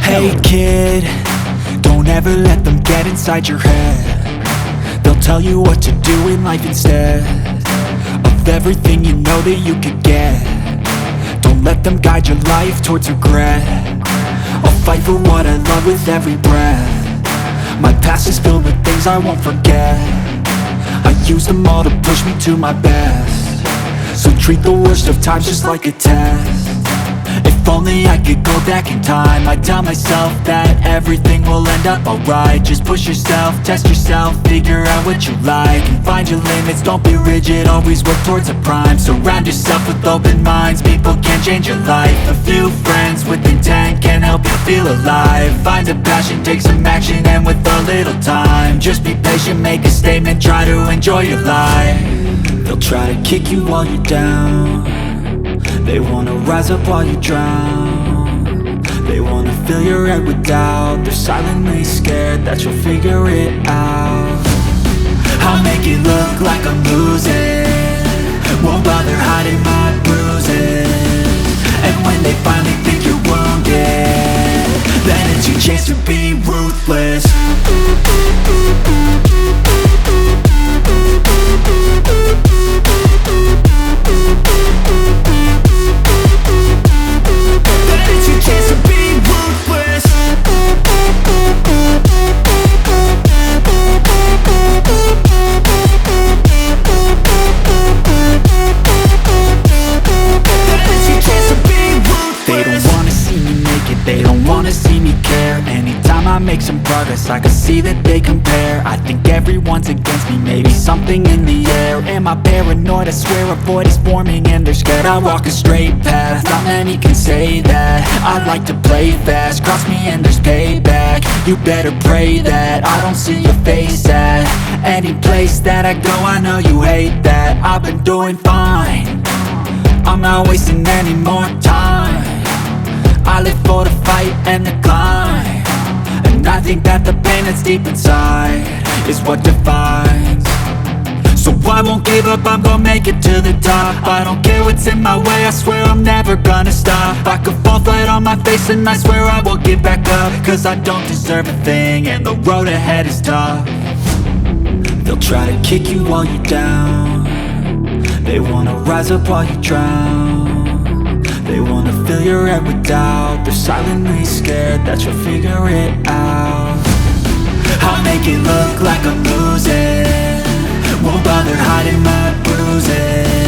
Hey kid, don't ever let them get inside your head. They'll tell you what to do in life instead of everything you know that you could get. Don't let them guide your life towards regret. I'll fight for what I love with every breath. My past is filled with things I won't forget. I use them all to push me to my best. So treat the worst of times just like a test. If only I could go back in time, I'd tell myself that everything will end up alright. Just push yourself, test yourself, figure out what you like, and find your limits, don't be rigid, always work towards a prime. Surround yourself with open minds, people can change your life. A few friends with intent can help you feel alive. Find a passion, take some action, and with a little time, just be patient, make a statement, try to enjoy your life. They'll try to kick you while you're down. They wanna rise up while you drown. They wanna fill your head with doubt. They're silently scared that you'll figure it out. I'll make it look like I'm losing, won't bother hiding my bruises. And when they finally think you're wounded, then it's your chance to be ruthless. They don't wanna see me care. Anytime I make some progress, I can see that they compare. I think everyone's against me, maybe something in the air. Am I paranoid? I swear a void is forming and they're scared I walk a straight path. Not many can say that. I like to play fast, cross me and there's payback. You better pray that I don't see your face at any place that I go. I know you hate that. I've been doing fine, I'm not wasting any more time. I live for the fight and the climb, and I think that the pain that's deep inside is what defines. So I won't give up, I'm gonna make it to the top. I don't care what's in my way, I swear I'm never gonna stop. I could fall flat on my face and I swear I will get back up, cause I don't deserve a thing and the road ahead is tough. They'll try to kick you while you're down. They wanna rise up while you drown. They wanna fill your head with doubt. They're silently scared that you'll figure it out. I'll make it look like I'm losing, won't bother hiding my bruises.